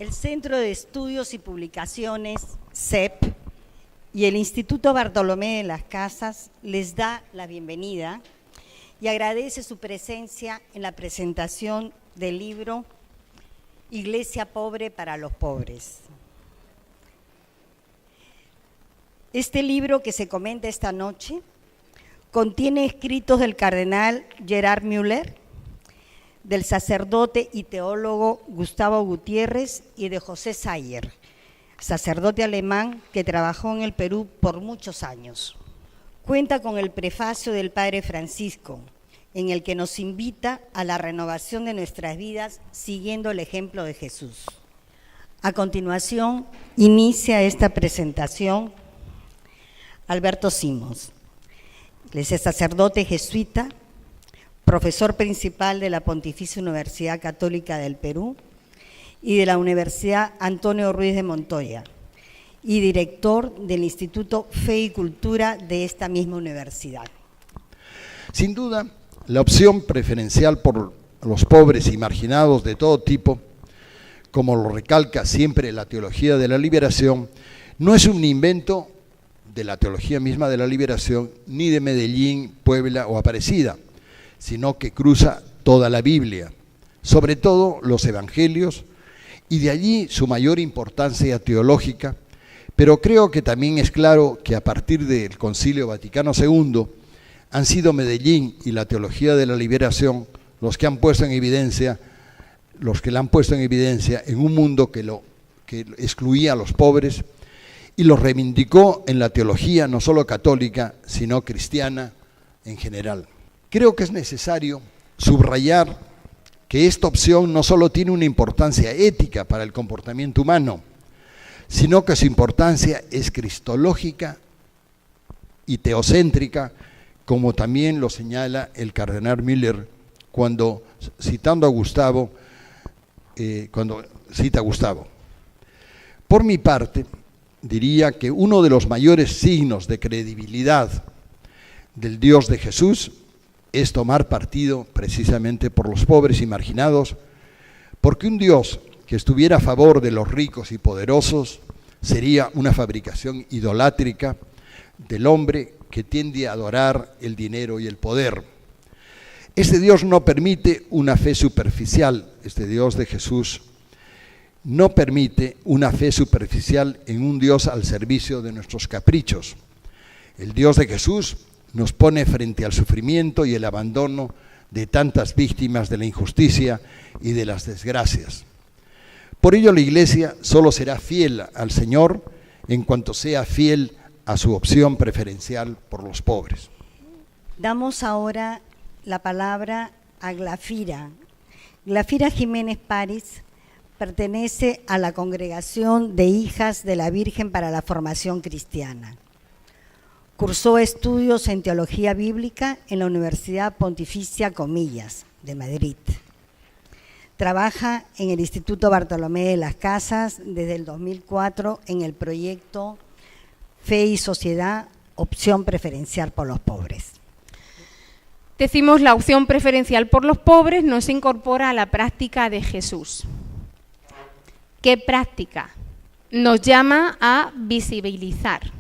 El Centro de Estudios y Publicaciones, CEP, y el Instituto Bartolomé de las Casas les da la bienvenida y agradece su presencia en la presentación del libro Iglesia Pobre para los Pobres. Este libro que se comenta esta noche contiene escritos del cardenal Gerhard Müller, del sacerdote y teólogo Gustavo Gutiérrez y de José Sayer, sacerdote alemán que trabajó en el Perú por muchos años. Cuenta con el prefacio del Padre Francisco, en el que nos invita a la renovación de nuestras vidas siguiendo el ejemplo de Jesús. A continuación, inicia esta presentación Alberto Simons. Él es sacerdote jesuita, profesor principal de la Pontificia Universidad Católica del Perú y de la Universidad Antonio Ruiz de Montoya, y director del Instituto Fe y Cultura de esta misma universidad. Sin duda, la opción preferencial por los pobres y marginados de todo tipo, como lo recalca siempre la teología de la liberación, no es un invento de la teología misma de la liberación, ni de Medellín, Puebla o Aparecida, sino que cruza toda la Biblia, sobre todo los evangelios, y de allí su mayor importancia teológica, pero creo que también es claro que a partir del Concilio Vaticano II han sido Medellín y la teología de la liberación los que la han puesto en evidencia en un mundo que excluía a los pobres y los reivindicó en la teología no solo católica, sino cristiana en general. Creo que es necesario subrayar que esta opción no solo tiene una importancia ética para el comportamiento humano, sino que su importancia es cristológica y teocéntrica, como también lo señala el cardenal Müller cuando cita a Gustavo. Por mi parte, diría que uno de los mayores signos de credibilidad del Dios de Jesús es tomar partido precisamente por los pobres y marginados, porque un Dios que estuviera a favor de los ricos y poderosos sería una fabricación idolátrica del hombre que tiende a adorar el dinero y el poder. Este Dios no permite una fe superficial, este Dios de Jesús no permite una fe superficial en un Dios al servicio de nuestros caprichos. El Dios de Jesús nos pone frente al sufrimiento y el abandono de tantas víctimas de la injusticia y de las desgracias. Por ello la Iglesia solo será fiel al Señor en cuanto sea fiel a su opción preferencial por los pobres. Damos ahora la palabra a Glafira. Glafira Jiménez París pertenece a la Congregación de Hijas de la Virgen para la Formación Cristiana. Cursó estudios en Teología Bíblica en la Universidad Pontificia Comillas de Madrid. Trabaja en el Instituto Bartolomé de las Casas desde el 2004 en el proyecto Fe y Sociedad, opción preferencial por los pobres. Decimos la opción preferencial por los pobres no se incorpora a la práctica de Jesús. ¿Qué práctica? Nos llama a visibilizar,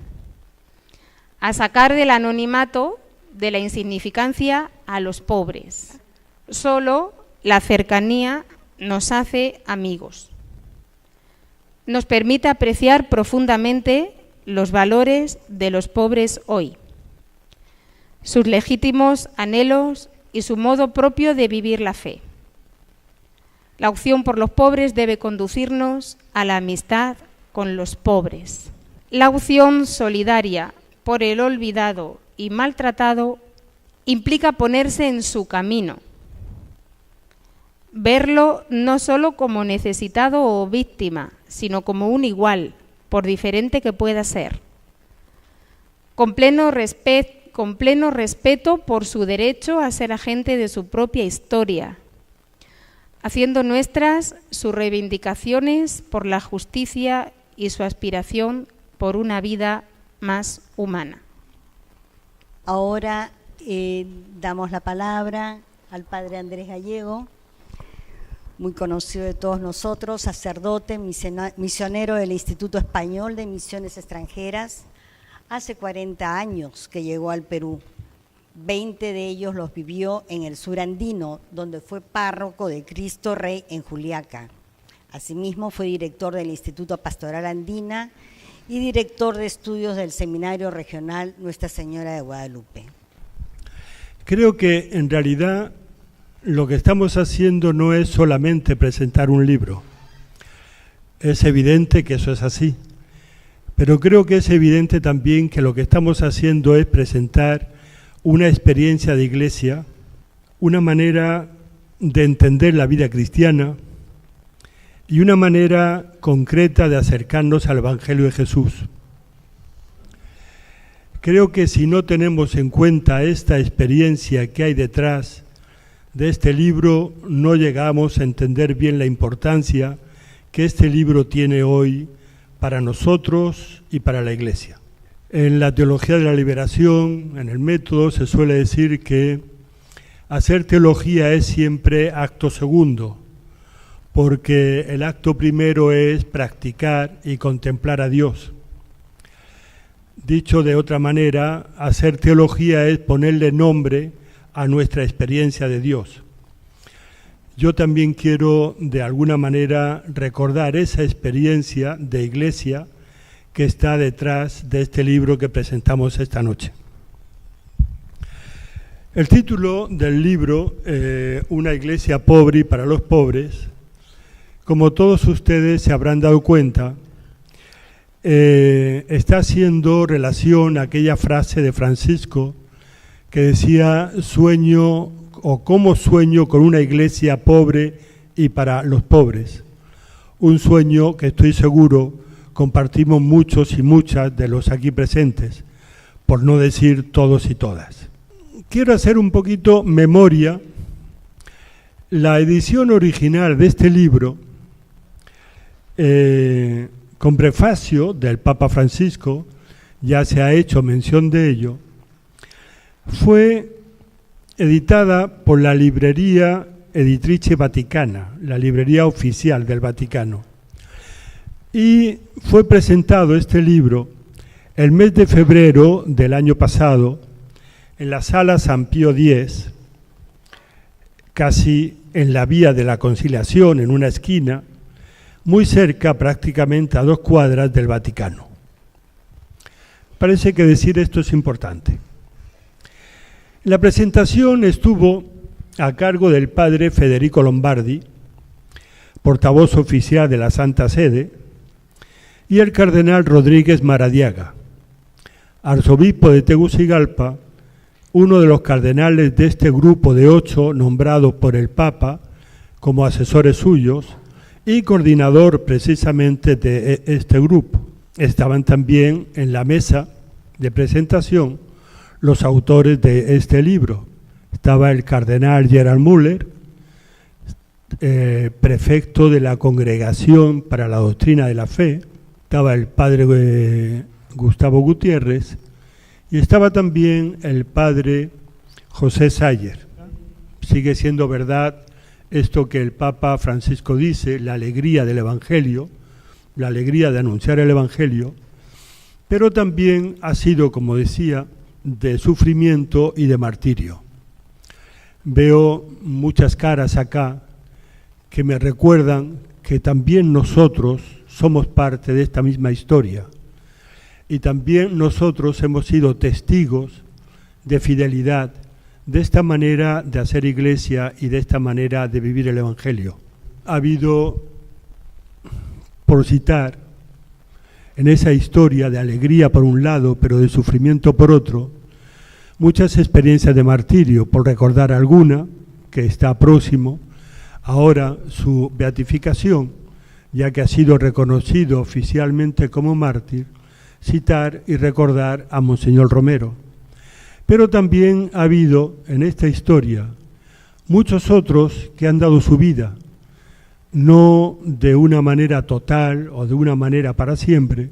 a sacar del anonimato, de la insignificancia a los pobres. Solo la cercanía nos hace amigos. Nos permite apreciar profundamente los valores de los pobres hoy, sus legítimos anhelos y su modo propio de vivir la fe. La opción por los pobres debe conducirnos a la amistad con los pobres. La opción solidaria por el olvidado y maltratado implica ponerse en su camino, verlo no solo como necesitado o víctima, sino como un igual, por diferente que pueda ser, con pleno respeto por su derecho a ser agente de su propia historia, haciendo nuestras sus reivindicaciones por la justicia y su aspiración por una vida más humana. Ahora damos la palabra al Padre Andrés Gallego, muy conocido de todos nosotros, sacerdote, misionero del Instituto Español de Misiones Extranjeras. Hace 40 años que llegó al Perú. 20 de ellos los vivió en el sur andino, donde fue párroco de Cristo Rey en Juliaca. Asimismo, fue director del Instituto Pastoral Andina y director de estudios del Seminario Regional Nuestra Señora de Guadalupe. Creo que en realidad lo que estamos haciendo no es solamente presentar un libro. Es evidente que eso es así, pero creo que es evidente también que lo que estamos haciendo es presentar una experiencia de iglesia, una manera de entender la vida cristiana y una manera concreta de acercarnos al Evangelio de Jesús. Creo que si no tenemos en cuenta esta experiencia que hay detrás de este libro, no llegamos a entender bien la importancia que este libro tiene hoy para nosotros y para la Iglesia. En la teología de la liberación, en el método, se suele decir que hacer teología es siempre acto segundo, porque el acto primero es practicar y contemplar a Dios. Dicho de otra manera, hacer teología es ponerle nombre a nuestra experiencia de Dios. Yo también quiero, de alguna manera, recordar esa experiencia de iglesia que está detrás de este libro que presentamos esta noche. El título del libro, Una iglesia pobre y para los pobres, como todos ustedes se habrán dado cuenta, está haciendo relación a aquella frase de Francisco que decía: sueño o cómo sueño con una iglesia pobre y para los pobres. Un sueño que estoy seguro compartimos muchos y muchas de los aquí presentes, por no decir todos y todas. Quiero hacer un poquito memoria. La edición original de este libro, con prefacio del Papa Francisco, ya se ha hecho mención de ello, fue editada por la Librería Editrice Vaticana, la librería oficial del Vaticano. Y fue presentado este libro el mes de febrero del año pasado en la Sala San Pío X, casi en la Vía de la Conciliación, en una esquina, muy cerca, prácticamente a 2 cuadras del Vaticano. Parece que decir esto es importante. La presentación estuvo a cargo del padre Federico Lombardi, portavoz oficial de la Santa Sede, y el cardenal Rodríguez Maradiaga, arzobispo de Tegucigalpa, uno de los cardenales de este grupo de 8 nombrados por el Papa como asesores suyos y coordinador precisamente de este grupo. Estaban también en la mesa de presentación los autores de este libro. Estaba el cardenal Gerard Müller, prefecto de la Congregación para la Doctrina de la Fe, estaba el padre Gustavo Gutiérrez y estaba también el padre José Sayer. Sigue siendo verdad esto que el Papa Francisco dice, la alegría del Evangelio, la alegría de anunciar el Evangelio, pero también ha sido, como decía, de sufrimiento y de martirio. Veo muchas caras acá que me recuerdan que también nosotros somos parte de esta misma historia y también nosotros hemos sido testigos de fidelidad, de esta manera de hacer iglesia y de esta manera de vivir el Evangelio. Ha habido, por citar, en esa historia de alegría por un lado, pero de sufrimiento por otro, muchas experiencias de martirio, por recordar alguna, que está próximo, ahora su beatificación, ya que ha sido reconocido oficialmente como mártir, citar y recordar a Monseñor Romero. Pero también ha habido en esta historia muchos otros que han dado su vida, no de una manera total o de una manera para siempre,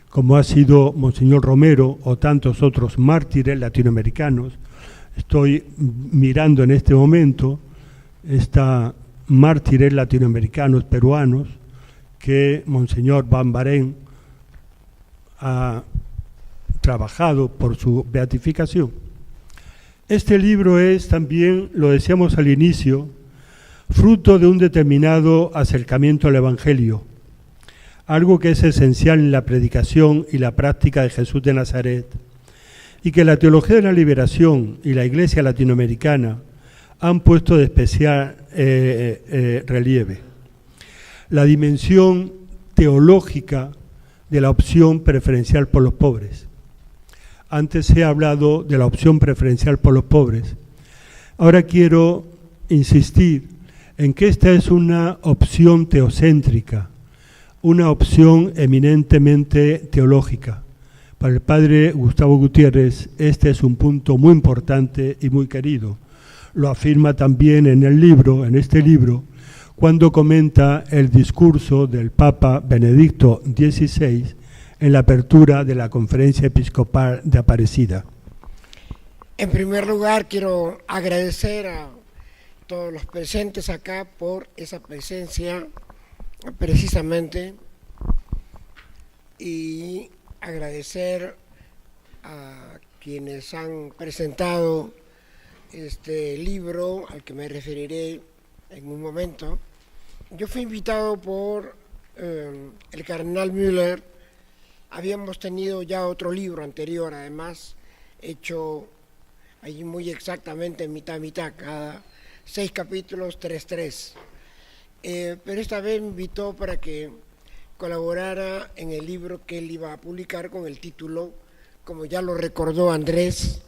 como ha sido Monseñor Romero o tantos otros mártires latinoamericanos. Estoy mirando en este momento esta mártires latinoamericanos, peruanos, que Monseñor Van Barén ha trabajado por su beatificación. Este libro es también, lo decíamos al inicio, fruto de un determinado acercamiento al Evangelio, algo que es esencial en la predicación y la práctica de Jesús de Nazaret, y que la teología de la liberación y la Iglesia latinoamericana han puesto de especial relieve. La dimensión teológica de la opción preferencial por los pobres. Antes he hablado de la opción preferencial por los pobres. Ahora quiero insistir en que esta es una opción teocéntrica, una opción eminentemente teológica. Para el padre Gustavo Gutiérrez, este es un punto muy importante y muy querido. Lo afirma también en el libro, en este libro, cuando comenta el discurso del Papa Benedicto XVI en la apertura de la Conferencia Episcopal de Aparecida. En primer lugar, quiero agradecer a todos los presentes acá por esa presencia, precisamente, y agradecer a quienes han presentado este libro al que me referiré en un momento. Yo fui invitado por el cardenal Müller. Habíamos tenido ya otro libro anterior, además, hecho allí muy exactamente mitad, cada 6 capítulos, 3. Pero esta vez me invitó para que colaborara en el libro que él iba a publicar con el título, como ya lo recordó Andrés,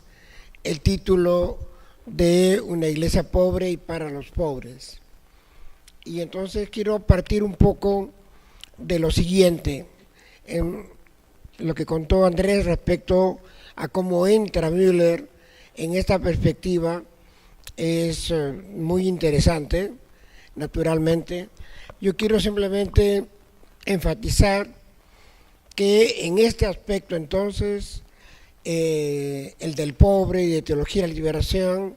el título de Una iglesia pobre y para los pobres. Y entonces quiero partir un poco de lo siguiente, en lo que contó Andrés respecto a cómo entra Müller en esta perspectiva. Es muy interesante, naturalmente. Yo quiero simplemente enfatizar que en este aspecto entonces, el del pobre y de teología de la liberación,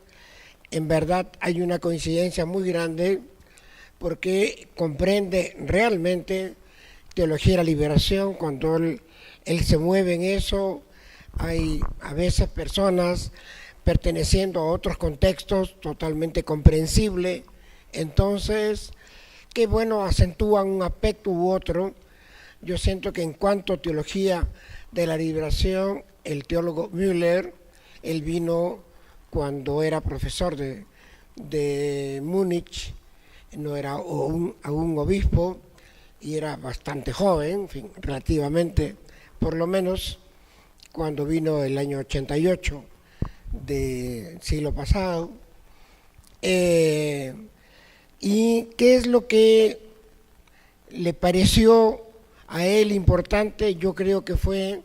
en verdad hay una coincidencia muy grande, porque comprende realmente teología de la liberación. Cuando él se mueve en eso, hay a veces personas perteneciendo a otros contextos totalmente comprensible, entonces que bueno, acentúan un aspecto u otro. Yo siento que en cuanto a teología de la liberación, el teólogo Müller, él vino cuando era profesor de Múnich, no era aún obispo y era bastante joven, en fin, relativamente, por lo menos cuando vino el año 88 del siglo pasado. ¿Y qué es lo que le pareció a él importante? Yo creo que fue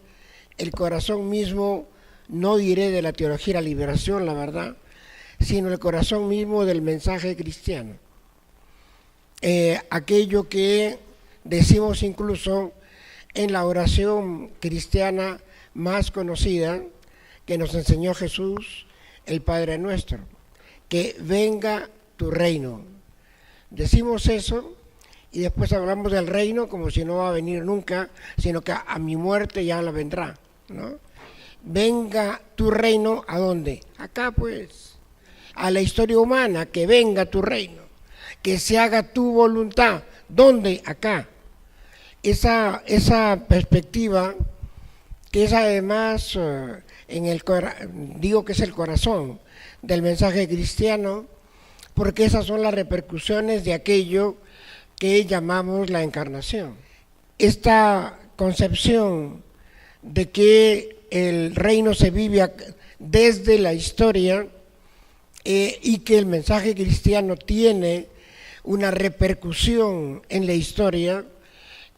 el corazón mismo, no diré de la teología de la liberación, la verdad, sino el corazón mismo del mensaje cristiano. Aquello que decimos incluso en la oración cristiana más conocida que nos enseñó Jesús, el Padre Nuestro, que venga tu reino. Decimos eso y después hablamos del reino como si no va a venir nunca, sino que a mi muerte ya la vendrá, ¿no? Venga tu reino, ¿a dónde? Acá pues, a la historia humana, que venga tu reino, que se haga tu voluntad. ¿Dónde? Acá. Esa perspectiva, que es además, digo que es el corazón del mensaje cristiano, porque esas son las repercusiones de aquello que llamamos la encarnación. Esta concepción de que el reino se vive desde la historia y que el mensaje cristiano tiene una repercusión en la historia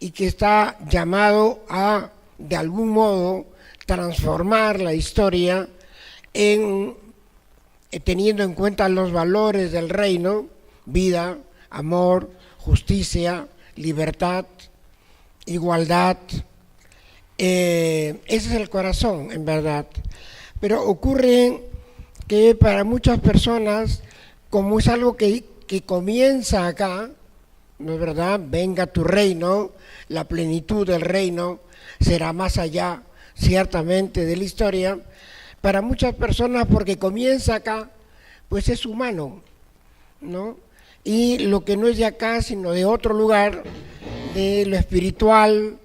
y que está llamado a, de algún modo, transformar la historia teniendo en cuenta los valores del reino: vida, amor, justicia, libertad, igualdad. Ese es el corazón, en verdad. Pero ocurre que para muchas personas, como es algo que que comienza acá, ¿no es verdad? Venga tu reino, la plenitud del reino será más allá, ciertamente, de la historia. Para muchas personas, porque comienza acá, pues es humano, ¿no? Y lo que no es de acá, sino de otro lugar, de lo espiritual,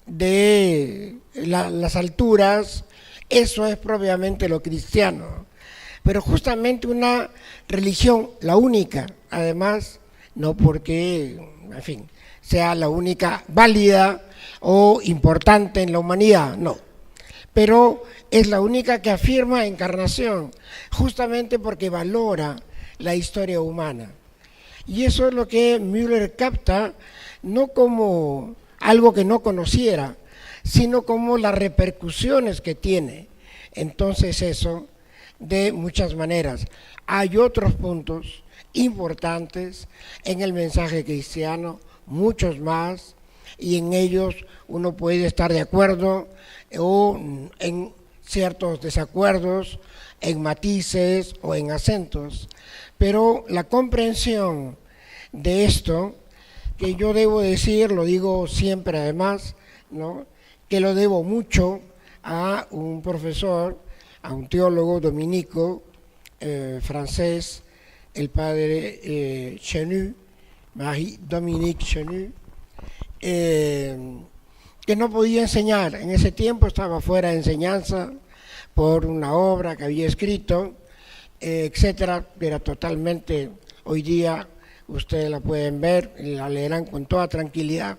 de las alturas, eso es propiamente lo cristiano. Pero justamente una religión, la única, además, no porque, en fin, sea la única válida o importante en la humanidad, no. Pero es la única que afirma encarnación, justamente porque valora la historia humana. Y eso es lo que Müller capta, no como algo que no conociera, sino como las repercusiones que tiene. Entonces eso, de muchas maneras. Hay otros puntos importantes en el mensaje cristiano, muchos más, y en ellos uno puede estar de acuerdo o en ciertos desacuerdos, en matices o en acentos, pero la comprensión de esto, que yo debo decir, lo digo siempre además, ¿no?, que lo debo mucho a un profesor, a un teólogo dominico francés, el padre Chenu, Marie-Dominique Chenu, que no podía enseñar. En ese tiempo estaba fuera de enseñanza por una obra que había escrito, etcétera, que era totalmente, hoy día ustedes la pueden ver, la leerán con toda tranquilidad.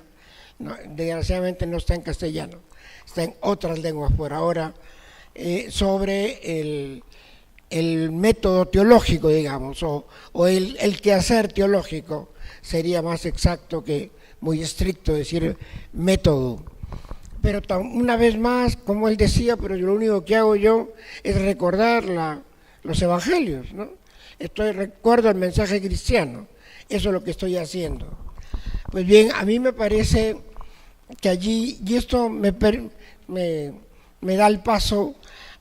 No, desgraciadamente no está en castellano, está en otras lenguas por ahora, sobre el método teológico, digamos, o el quehacer teológico, sería más exacto que muy estricto decir método. Pero una vez más, como él decía, pero yo lo único que hago yo es recordar los evangelios, ¿no? Recuerdo el mensaje cristiano, eso es lo que estoy haciendo. Pues bien, a mí me parece que allí, y esto me da el paso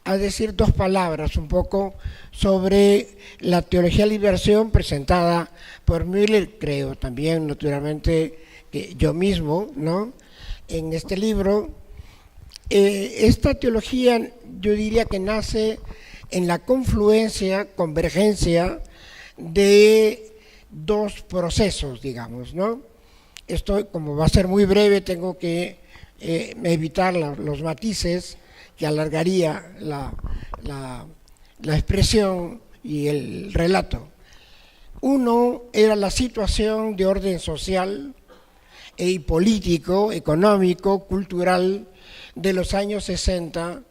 a decir dos palabras un poco sobre la teología de liberación presentada por Müller, creo también naturalmente que yo mismo, ¿no?, en este libro. Esta teología yo diría que nace en la confluencia, convergencia de dos procesos, digamos, ¿no? Esto, como va a ser muy breve, tengo que evitar los matices que alargaría la expresión y el relato. Uno era la situación de orden social y político, económico, cultural de los años 60,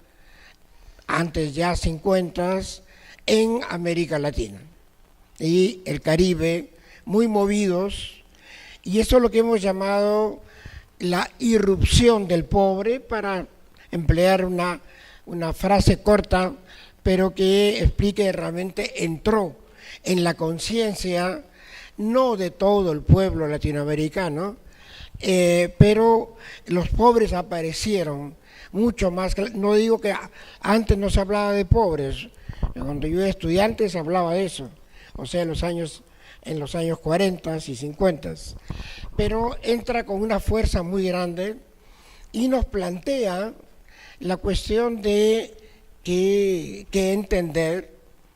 antes ya 50, en América Latina y el Caribe, muy movidos, y eso es lo que hemos llamado la irrupción del pobre, para emplear una frase corta, pero que explique que realmente entró en la conciencia, no de todo el pueblo latinoamericano, pero los pobres aparecieron mucho más. No digo que antes no se hablaba de pobres, cuando yo era estudiante se hablaba de eso, o sea, en los años 40 y 50, pero entra con una fuerza muy grande y nos plantea la cuestión de que entender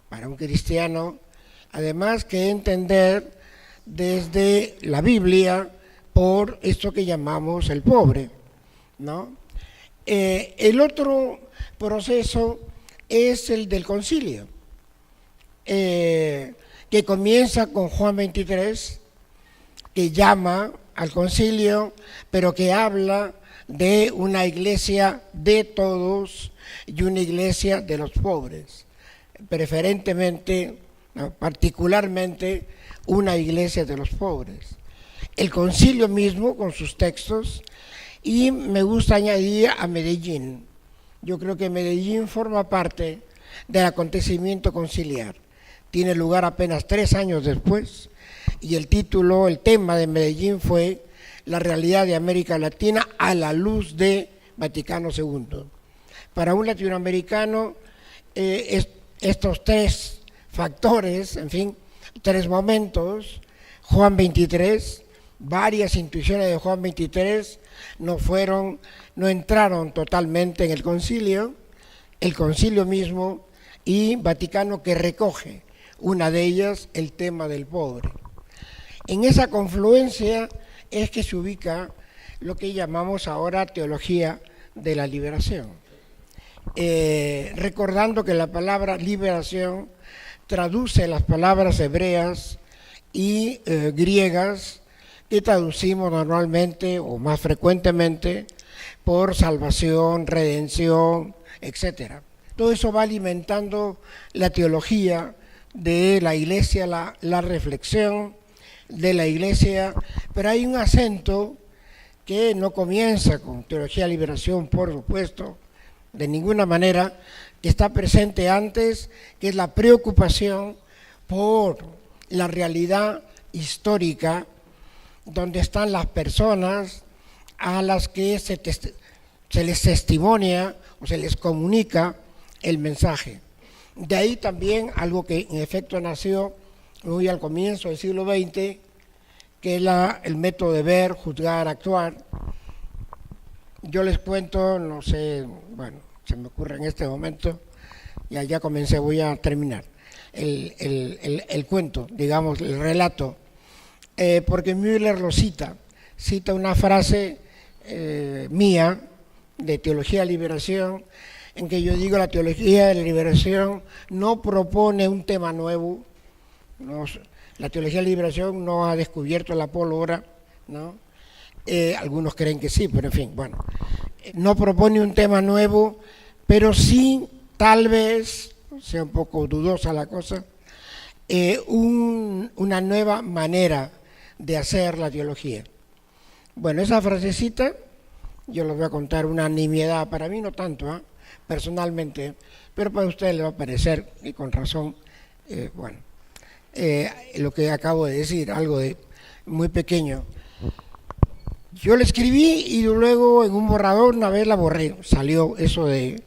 para un cristiano, además que entender desde la Biblia por esto que llamamos el pobre, ¿no? El otro proceso es el del concilio, que comienza con Juan 23, que llama al concilio, pero que habla de una iglesia de todos y una iglesia de los pobres, preferentemente, ¿no?, particularmente una iglesia de los pobres. El concilio mismo con sus textos, y me gusta añadir a Medellín. Yo creo que Medellín forma parte del acontecimiento conciliar. Tiene lugar apenas 3 años después, y el tema de Medellín fue la realidad de América Latina a la luz de Vaticano II. Para un latinoamericano, estos 3 factores, en fin, 3 momentos, Juan 23, varias intuiciones de Juan 23 no entraron totalmente en el concilio mismo, y Vaticano que recoge una de ellas, el tema del pobre. En esa confluencia es que se ubica lo que llamamos ahora teología de la liberación. Recordando que la palabra liberación traduce las palabras hebreas y griegas que traducimos normalmente o más frecuentemente por salvación, redención, etc. Todo eso va alimentando la teología de la Iglesia, la reflexión de la Iglesia, pero hay un acento que no comienza con teología de liberación, por supuesto, de ninguna manera, que está presente antes, que es la preocupación por la realidad histórica donde están las personas a las que se les testimonia o se les comunica el mensaje. De ahí también algo que en efecto nació muy al comienzo del siglo XX, que es el método de ver, juzgar, actuar. Yo les cuento, no sé, bueno, se me ocurre en este momento, ya comencé, voy a terminar el cuento, digamos, el relato, porque Müller lo cita una frase mía de Teología de la Liberación, en que yo digo: la teología de la liberación no propone un tema nuevo, la teología de la liberación no ha descubierto la pólvora, ¿no? Algunos creen que sí, pero en fin, bueno, no propone un tema nuevo, pero sí, tal vez, sea un poco dudosa la cosa, una nueva manera de hacer la teología. Bueno, esa frasecita, yo les voy a contar una nimiedad, para mí no tanto, personalmente, pero para ustedes les va a parecer, y con razón, lo que acabo de decir, algo de muy pequeño. Yo la escribí y luego en un borrador una vez la borré, salió eso de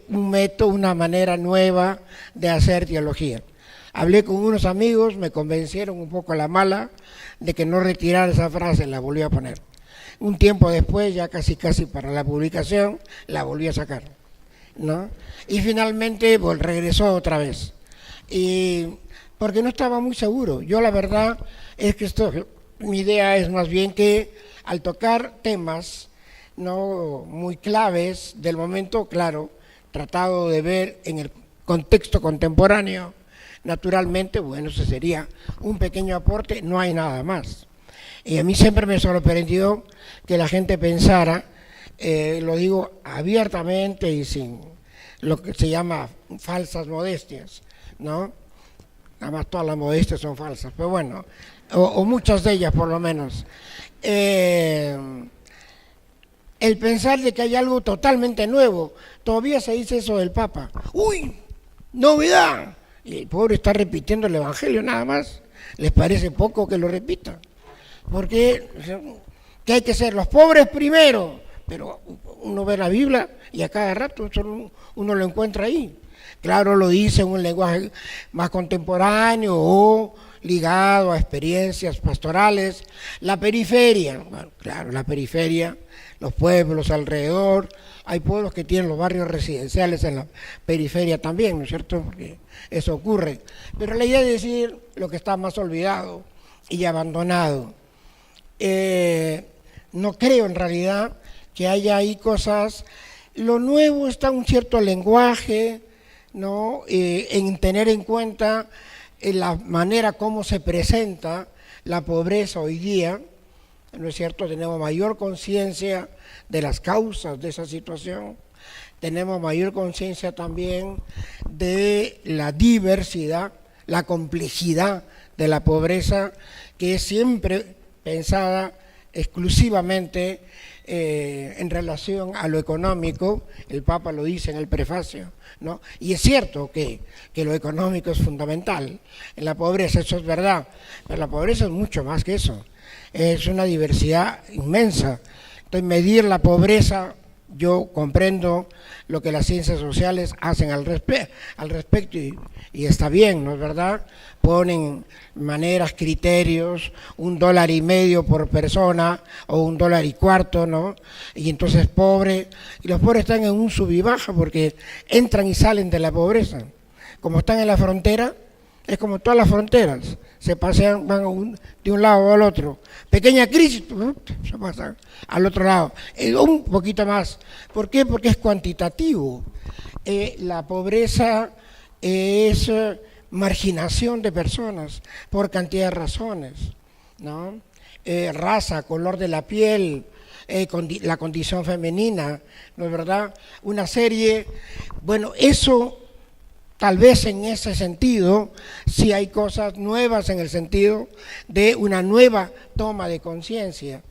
un método, una manera nueva de hacer teología. Hablé con unos amigos, me convencieron un poco a la mala de que no retirara esa frase, la volví a poner. Un tiempo después, ya casi para la publicación, la volví a sacar, ¿no? Y finalmente regresó otra vez. Y porque no estaba muy seguro. Yo la verdad es que mi idea es más bien que al tocar temas no muy claves del momento, claro, tratado de ver en el contexto contemporáneo, naturalmente, bueno, ese sería un pequeño aporte, no hay nada más. Y a mí siempre me sorprendió que la gente pensara, lo digo abiertamente y sin lo que se llama falsas modestias, ¿no? Nada más todas las modestias son falsas, pero bueno, o muchas de ellas por lo menos. El pensar de que hay algo totalmente nuevo, todavía se dice eso del Papa. ¡Uy! ¡Novedad! Y el pobre está repitiendo el Evangelio nada más. ¿Les parece poco que lo repita? Porque ¿qué hay que ser? Los pobres primero. Pero uno ve la Biblia y a cada rato uno lo encuentra ahí. Claro, lo dice en un lenguaje más contemporáneo o ligado a experiencias pastorales. La periferia, bueno, claro, la periferia, los pueblos alrededor. Hay pueblos que tienen los barrios residenciales en la periferia también, ¿no es cierto? Porque eso ocurre. Pero la idea es decir lo que está más olvidado y abandonado. No creo en realidad que haya ahí cosas. Lo nuevo está un cierto lenguaje, ¿no? En tener en cuenta la manera como se presenta la pobreza hoy día, ¿no es cierto? Tenemos mayor conciencia de las causas de esa situación, tenemos mayor conciencia también de la diversidad, la complejidad de la pobreza, que es siempre pensada exclusivamente en relación a lo económico. El Papa lo dice en el prefacio, ¿no? Y es cierto que lo económico es fundamental en la pobreza, eso es verdad, pero la pobreza es mucho más que eso, es una diversidad inmensa. Entonces, medir la pobreza yo comprendo lo que las ciencias sociales hacen al respecto y está bien, ¿no es verdad? Ponen maneras, criterios, $1.50 por persona o $1.25, ¿no? Y entonces y los pobres están en un sub y baja porque entran y salen de la pobreza. Como están en la frontera, es como todas las fronteras, se pasean, van de un lado al otro. Pequeña crisis, se pasan al otro lado, un poquito más. ¿Por qué? Porque es cuantitativo. La pobreza es marginación de personas por cantidad de razones, ¿no? Raza, color de la piel, la condición femenina, ¿no es verdad? Una serie, bueno, eso... Tal vez en ese sentido sí hay cosas nuevas en el sentido de una nueva toma de conciencia,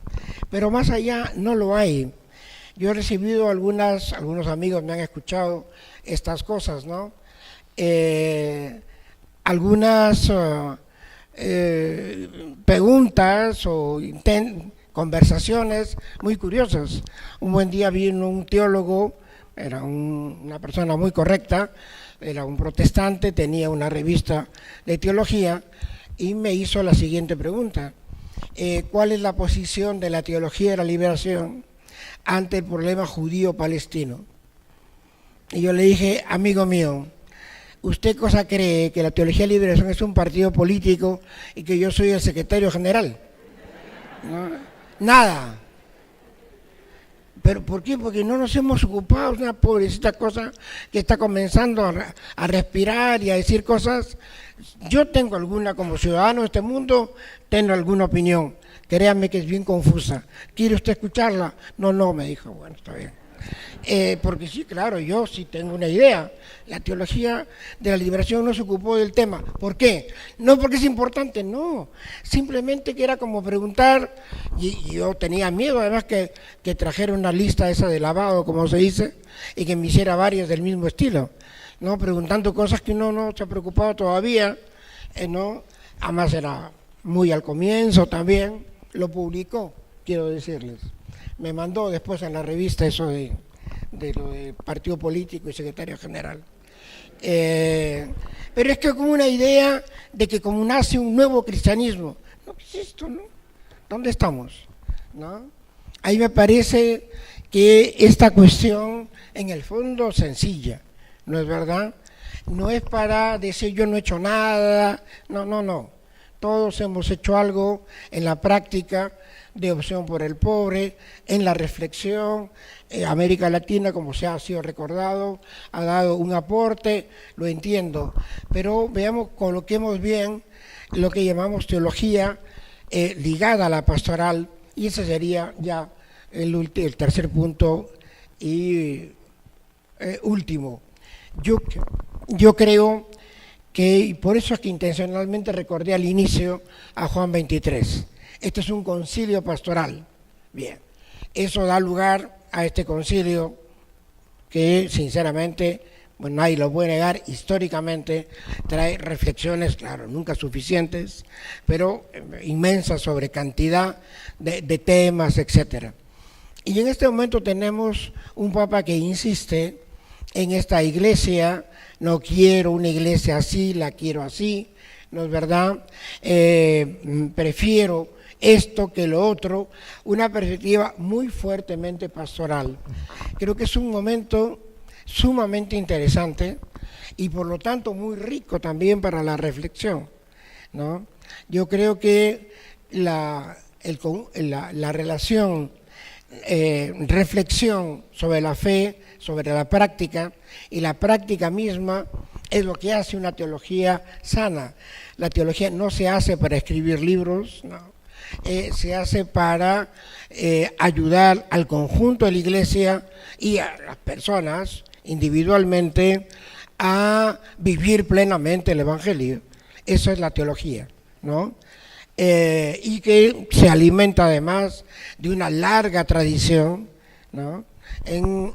pero más allá no lo hay. Yo he recibido algunos amigos me han escuchado estas cosas, ¿no? Algunas preguntas o conversaciones muy curiosas. Un buen día vino un teólogo, era una persona muy correcta, era un protestante, tenía una revista de teología y me hizo la siguiente pregunta: ¿cuál es la posición de la teología de la liberación ante el problema judío-palestino? Y yo le dije, amigo mío, ¿usted cosa cree que la teología de la liberación es un partido político y que yo soy el secretario general? ¿No? Nada. ¿Pero por qué? Porque no nos hemos ocupado de una pobrecita cosa que está comenzando a respirar y a decir cosas. Yo tengo alguna, como ciudadano de este mundo, tengo alguna opinión. Créanme que es bien confusa. ¿Quiere usted escucharla? No, me dijo, bueno, está bien. Porque sí, claro, yo sí tengo una idea. La teología de la liberación no se ocupó del tema. ¿Por qué? No porque es importante, no. Simplemente que era como preguntar, y yo tenía miedo además que trajera una lista esa de lavado, como se dice, y que me hiciera varias del mismo estilo, ¿no? Preguntando cosas que uno no se ha preocupado todavía, ¿no? Además era muy al comienzo también, lo publicó, quiero decirles. Me mandó después en la revista eso de lo de partido político y secretario general. Pero es que como una idea de que como nace un nuevo cristianismo, ¿no? ¿Qué es esto, no? ¿Dónde estamos? ¿No? Ahí me parece que esta cuestión en el fondo sencilla, ¿no es verdad? No es para decir yo no he hecho nada, no. Todos hemos hecho algo en la práctica de opción por el pobre, en la reflexión. América Latina, como se ha sido recordado, ha dado un aporte, lo entiendo, pero veamos, coloquemos bien lo que llamamos teología ligada a la pastoral, y ese sería ya el tercer punto y último. Yo creo que, y por eso es que intencionalmente recordé al inicio a Juan 23. Este es un concilio pastoral. Bien, eso da lugar a este concilio que sinceramente, bueno, nadie lo puede negar, históricamente trae reflexiones, claro, nunca suficientes, pero inmensas sobre cantidad de temas, etcétera. Y en este momento tenemos un papa que insiste en esta iglesia: no quiero una iglesia así, la quiero así, ¿no es verdad? Prefiero esto que lo otro, una perspectiva muy fuertemente pastoral. Creo que es un momento sumamente interesante y por lo tanto muy rico también para la reflexión, ¿no? Yo creo que la relación, reflexión sobre la fe, sobre la práctica, y la práctica misma es lo que hace una teología sana. La teología no se hace para escribir libros, no. Se hace para ayudar al conjunto de la iglesia y a las personas individualmente a vivir plenamente el evangelio. Eso es la teología, ¿no? Y que se alimenta además de una larga tradición, ¿no? En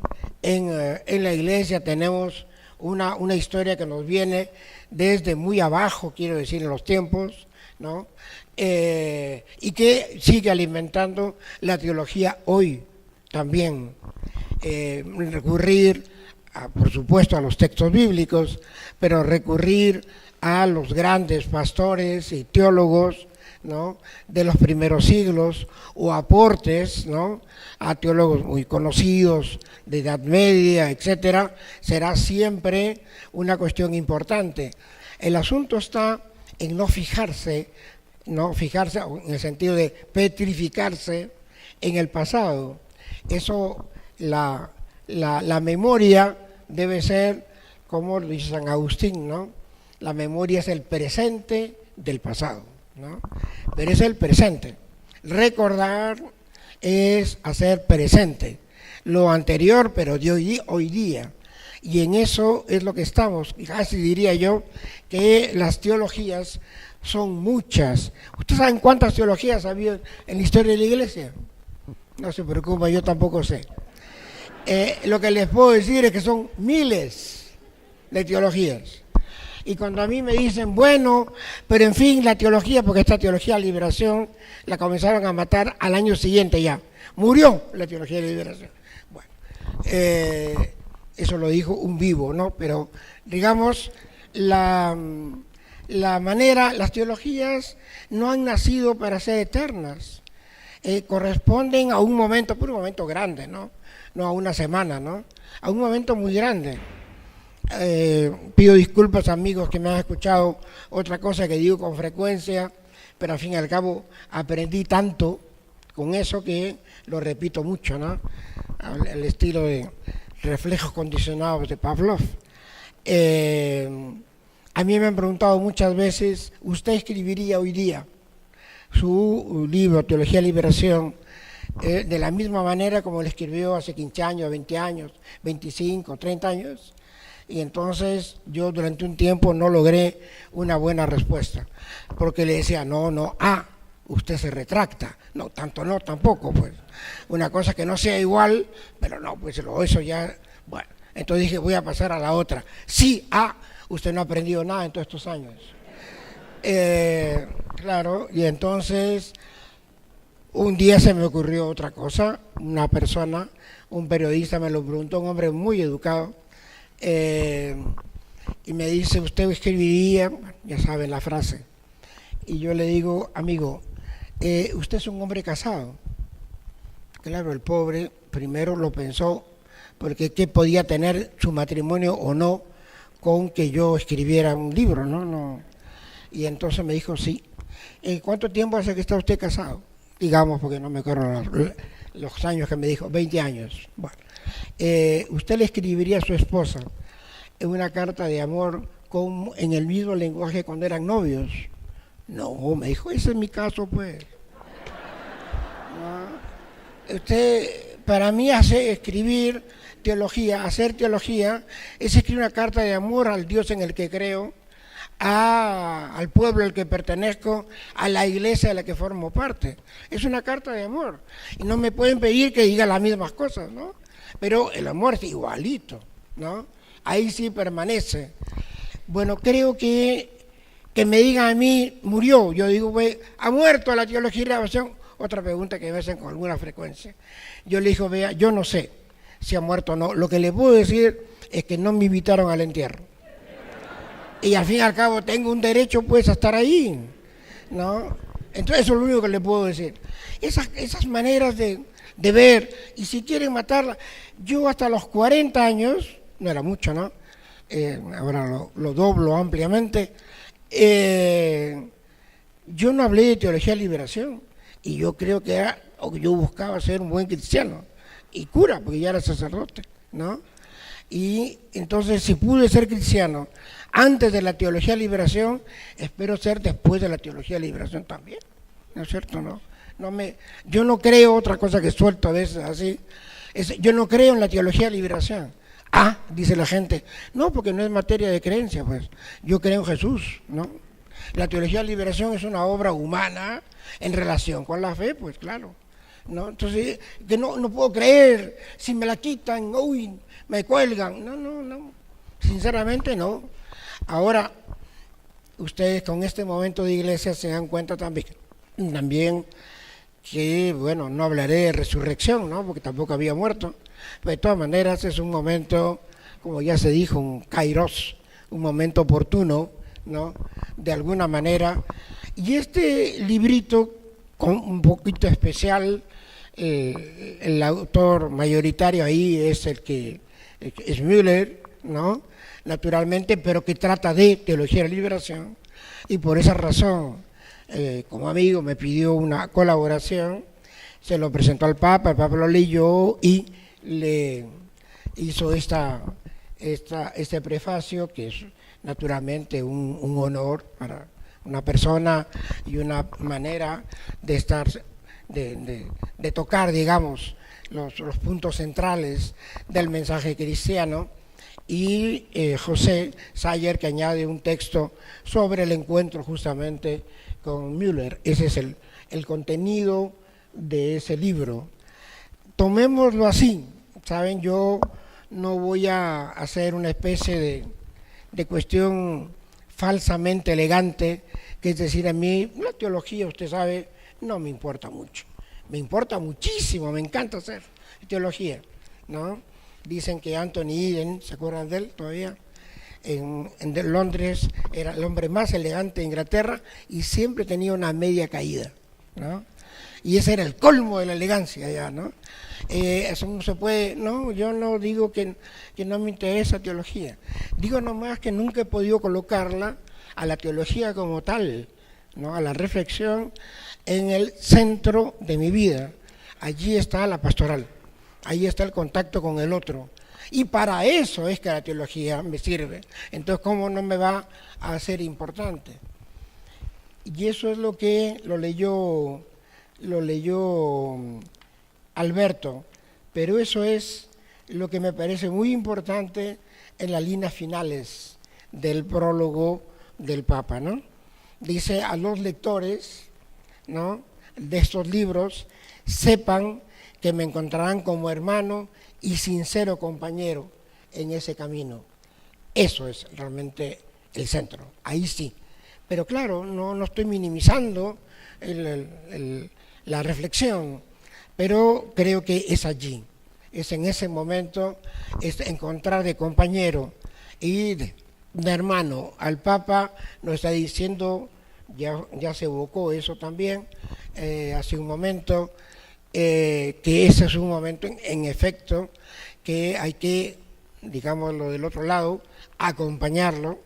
la iglesia tenemos una historia que nos viene desde muy abajo, quiero decir, en los tiempos, ¿no? Y que sigue alimentando la teología hoy también. recurrir, por supuesto, a los textos bíblicos, pero recurrir a los grandes pastores y teólogos, ¿no?, de los primeros siglos, o aportes, ¿no?, a teólogos muy conocidos de Edad Media, etcétera, será siempre una cuestión importante. El asunto está en no fijarse en el sentido de petrificarse en el pasado. Eso, la memoria debe ser, como lo dice San Agustín, ¿no? La memoria es el presente del pasado, ¿no? Pero es el presente. Recordar es hacer presente lo anterior, pero de hoy día. Y en eso es lo que estamos. Y casi diría yo que las teologías son muchas. ¿Ustedes saben cuántas teologías ha habido en la historia de la Iglesia? No se preocupen, yo tampoco sé. Lo que les puedo decir es que son miles de teologías. Y cuando a mí me dicen, bueno, pero en fin, la teología, porque esta teología de liberación la comenzaron a matar al año siguiente ya. Murió la teología de liberación. Bueno, eso lo dijo un vivo, ¿no? Pero, digamos, la manera, las teologías no han nacido para ser eternas. Corresponden a un momento, por un momento grande, ¿no? No a una semana, ¿no? A un momento muy grande. Pido disculpas, amigos, que me han escuchado otra cosa que digo con frecuencia, pero al fin y al cabo aprendí tanto con eso que lo repito mucho, ¿no? El estilo de reflejos condicionados de Pavlov. A mí me han preguntado muchas veces, ¿usted escribiría hoy día su libro, Teología de Liberación, de la misma manera como lo escribió hace 15 años, 20 años, 25, 30 años? Y entonces yo durante un tiempo no logré una buena respuesta, porque le decía, no, usted se retracta. No, tanto no, tampoco, pues. Una cosa que no sea igual, pero no, pues eso ya, bueno. Entonces dije, voy a pasar a la otra. Sí, usted no ha aprendido nada en todos estos años. Claro, y entonces un día se me ocurrió otra cosa, una persona, un periodista me lo preguntó, un hombre muy educado, y me dice, ¿usted escribiría? Ya saben la frase. Y yo le digo, amigo, usted es un hombre casado. Claro, el pobre primero lo pensó, porque ¿qué podía tener su matrimonio o no con que yo escribiera un libro? No. Y entonces me dijo, sí. ¿Cuánto tiempo hace que está usted casado? Digamos, porque no me acuerdo los años que me dijo, 20 años. Bueno, ¿usted le escribiría a su esposa una carta de amor en el mismo lenguaje cuando eran novios? No, me dijo, ese es mi caso, pues. No. Para mí escribir teología, hacer teología, es escribir una carta de amor al Dios en el que creo, al pueblo al que pertenezco, a la iglesia de la que formo parte. Es una carta de amor. Y no me pueden pedir que diga las mismas cosas, ¿no? Pero el amor es igualito, ¿no? Ahí sí permanece. Bueno, creo que me digan a mí, murió. Yo digo, ¿ha muerto la teología y la liberación? Otra pregunta que me hacen con alguna frecuencia. Yo le digo, vea, yo no sé si ha muerto o no. Lo que le puedo decir es que no me invitaron al entierro. Y al fin y al cabo tengo un derecho pues a estar ahí, ¿no? Entonces eso es lo único que le puedo decir. Esas maneras de ver, y si quieren matarla, yo hasta los 40 años, no era mucho, ¿no? Ahora lo doblo ampliamente, yo no hablé de teología de liberación, y yo creo que yo buscaba ser un buen cristiano, y cura, porque ya era sacerdote, ¿no? Y entonces si pude ser cristiano antes de la teología de liberación, espero ser después de la teología de liberación también, ¿no es cierto? Yo no creo, otra cosa que suelto a veces así, yo no creo en la teología de liberación. Dice la gente, no, porque no es materia de creencia, pues yo creo en Jesús, ¿no? La teología de liberación es una obra humana en relación con la fe, pues claro, ¿no? Entonces, que no puedo creer, si me la quitan, uy, me cuelgan, no, sinceramente no. Ahora, ustedes con este momento de iglesia se dan cuenta también que, bueno, no hablaré de resurrección, ¿no? Porque tampoco había muerto, pero de todas maneras es un momento, como ya se dijo, un kairos, un momento oportuno, ¿no? De alguna manera. Y este librito, con un poquito especial, el autor mayoritario ahí es es Müller, ¿no? Naturalmente, pero que trata de teología de la liberación, y por esa razón, como amigo me pidió una colaboración, se lo presentó al Papa, el Papa lo leyó y le hizo este prefacio, que es naturalmente un honor para una persona y una manera de estar, de tocar, digamos, los puntos centrales del mensaje cristiano, y José Sayer, que añade un texto sobre el encuentro justamente con Müller. Ese es el contenido de ese libro. Tomémoslo así, ¿saben? Yo no voy a hacer una especie de cuestión falsamente elegante, que es decir, a mí la teología, usted sabe, no me importa mucho. Me importa muchísimo, me encanta hacer teología, ¿no? Dicen que Anthony Eden, ¿se acuerdan de él todavía? En Londres era el hombre más elegante de Inglaterra y siempre tenía una media caída, ¿no? Y ese era el colmo de la elegancia allá, ¿no? Eso no se puede, no, yo no digo que no me interesa teología, digo nomás que nunca he podido colocarla a la teología como tal, ¿no? A la reflexión en el centro de mi vida. Allí está la pastoral, ahí está el contacto con el otro, y para eso es que la teología me sirve. Entonces, ¿cómo no me va a ser importante? Y eso es lo que lo leyó Alberto, pero eso es lo que me parece muy importante en las líneas finales del prólogo del Papa, ¿no? Dice a los lectores, ¿no?, de estos libros: sepan que me encontrarán como hermano y sincero compañero en ese camino. Eso es realmente el centro, ahí sí. Pero claro, no estoy minimizando la reflexión, pero creo que es allí, es en ese momento, es encontrar de compañero y de hermano. Al Papa nos está diciendo, ya se evocó eso también hace un momento, que ese es un momento en efecto que hay que, digámoslo del otro lado, acompañarlo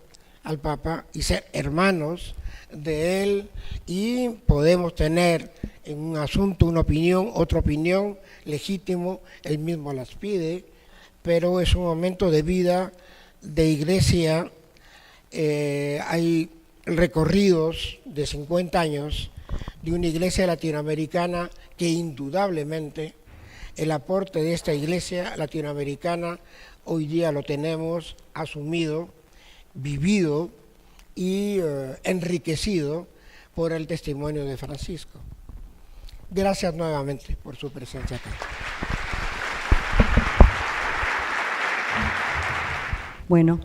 al Papa y ser hermanos de él, y podemos tener en un asunto una opinión, otra opinión, legítimo, él mismo las pide, pero es un momento de vida, de iglesia. Hay recorridos de 50 años de una iglesia latinoamericana que indudablemente el aporte de esta iglesia latinoamericana hoy día lo tenemos asumido, vivido y enriquecido por el testimonio de Francisco. Gracias nuevamente por su presencia acá. Bueno,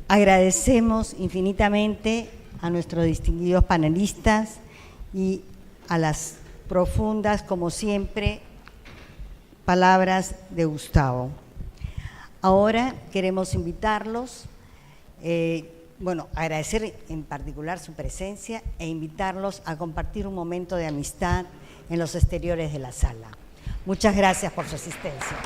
agradecemos infinitamente a nuestros distinguidos panelistas y a las profundas, como siempre, palabras de Gustavo. Ahora queremos invitarlos, agradecer en particular su presencia e invitarlos a compartir un momento de amistad en los exteriores de la sala. Muchas gracias por su asistencia.